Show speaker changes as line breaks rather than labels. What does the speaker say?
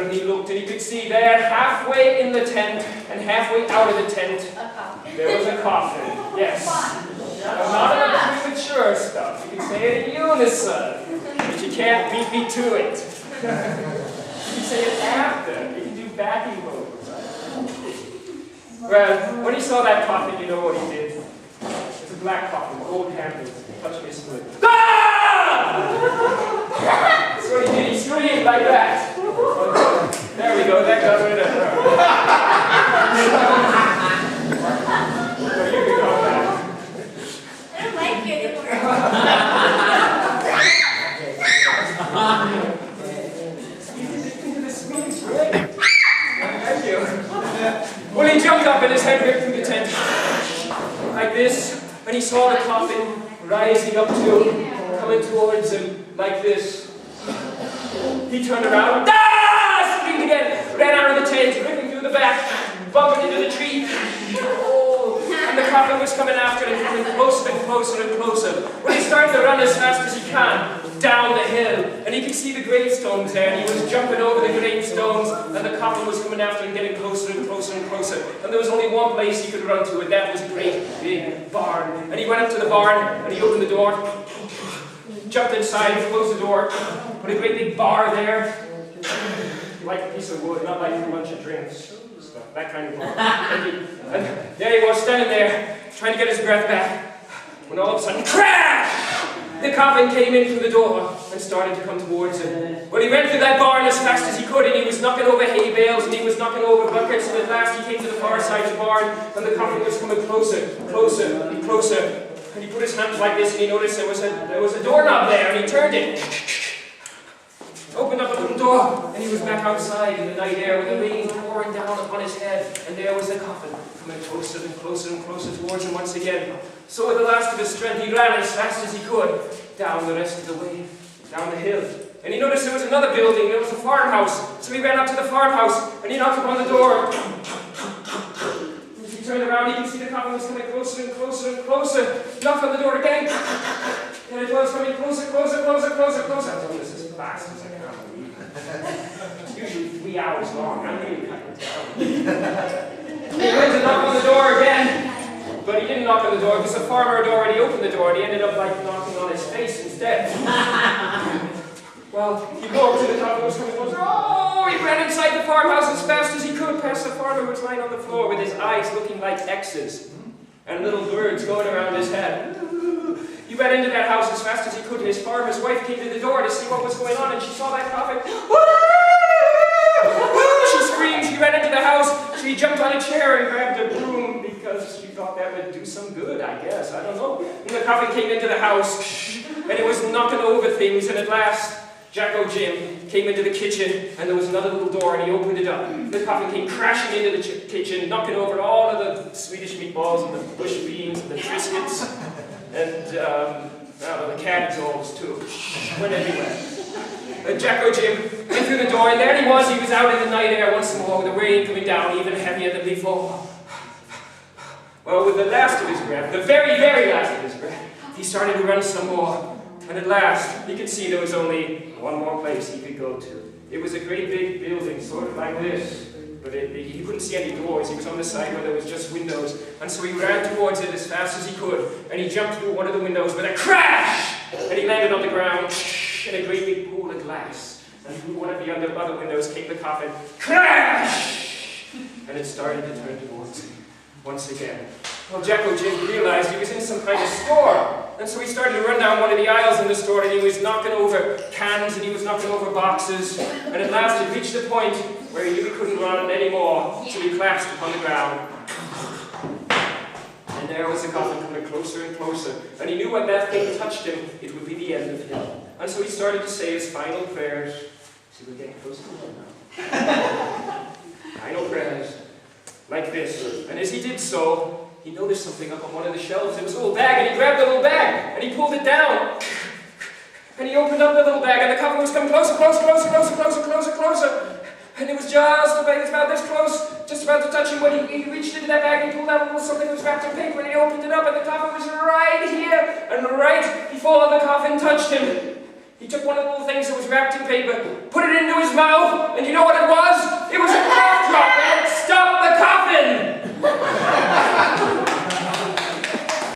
over and he looked and he could see there, halfway in the tent and halfway out of the tent, there was a coffin. Yes. Now, not of the premature stuff. You can say it in unison, but you can't beat me to it. You can say it after. You can do backing vocals. Well, when he saw that coffin, you know what he did. It's a black coffin, gold handles. Touch me smooth. Ah! That's what he did. He screamed like that. There we go. That got rid of her. So you can go back.
I don't like you anymore.
Thank you. Well, he jumped up and his head ripped through the tent like this, and he saw the coffin rising up to him, coming towards him like this. He turned around, screamed again, ran out of the tent, ripping through the back, bumping into the tree. Oh, and the coffin was coming after him, coming closer and closer and closer. Well, he started to run as fast as he can down the hill, and he could see the gravestones there, and he was jumping over the gravestones, and the coffin was coming after him, getting closer and closer and closer. And there was only one place he could run to, and that was a great big barn. And he went up to the barn, and he opened the door, jumped inside, closed the door, put a great big bar there, like a piece of wood, not like a bunch of drinks, stuff, that kind of bar. And there he was, standing there, trying to get his breath back, when all of a sudden, crash! The coffin came in through the door and started to come towards him. Well, he ran through that barn as fast as he could, and he was knocking over hay bales, and he was knocking over buckets, and at last he came to the far side of the barn, and the coffin was coming closer, closer, and closer. And he put his hands like this, and he noticed there was a doorknob there, and he turned it. Opened up a little door, and he was back outside in the night air with the rain pouring down upon his head, and there was the coffin coming closer and closer and closer towards him once again. So with the last of his strength, he ran as fast as he could down the rest of the way, down the hill. And he noticed there was another building, there was a farmhouse. So he ran up to the farmhouse, and he knocked upon the door. As he turned around, he could see the coffin was coming closer and closer and closer. Knocked on the door again, and it was coming closer, closer, closer, closer, closer. I'm doing this as fast as I can. It's usually 3 hours long. I'm really cutting it down. He went to knock on the door again, but he didn't knock on the door because the farmer had already opened the door, and he ended up like knocking on his face instead. Well, he walked to the top and was coming closer. Oh, he ran inside the farmhouse as fast as he could, past the farmer who was lying on the floor with his eyes looking like X's and little birds going around his head. He ran into that house as fast as he could, and his farmer's wife came to the door to see what was going on, and she saw that coffin. She screamed, she ran into the house, she jumped on a chair and grabbed a broom because she thought that would do some good, I guess, I don't know. And the coffin came into the house, and it was knocking over things, and at last, Jacko Jim came into the kitchen, and there was another little door, and he opened it up. The coffin came crashing into the kitchen, knocking over all of the Swedish meatballs, and the bush beans, and the Triscuits, and the cannonballs too. Went everywhere. Jacko Jim went through the door, and there he was out in the night air once more, with the rain coming down even heavier than before. Well, with the last of his breath, the very, very last of his breath, he started to run some more. And at last, he could see there was only one more place he could go to. It was a great big building, sort of like this. But he couldn't see any doors. He was on the side where there was just windows. And so he ran towards it as fast as he could. And he jumped through one of the windows with a crash! And he landed on the ground in a great big pool of glass. And through one of the other windows came the coffin. Crash! And it started to turn towards him once again. Well, Jacko Jim realized he was in some kind of store. And so he started to run down one of the aisles in the store, and he was knocking over cans, and he was knocking over boxes. And at last he reached the point where he knew he couldn't run anymore, so he collapsed upon the ground. And there was the coffin coming closer and closer. And he knew when that thing touched him, it would be the end of him. And so he started to say his final prayers. See, we're getting close to the end now. Final prayers, like this. And as he did so, he noticed something up on one of the shelves. It was a little bag, and he grabbed the little bag, and he pulled it down. And he opened up the little bag, and the coffin was coming closer, closer, closer, closer, closer, closer, closer. And it was just about this close, just about to touch him, when he reached into that bag, and he pulled out a little something that was wrapped in paper, and he opened it up, and the coffin was right here, and right before the coffin touched him. He took one of the little things that was wrapped in paper, put it into his mouth, and you know what it was?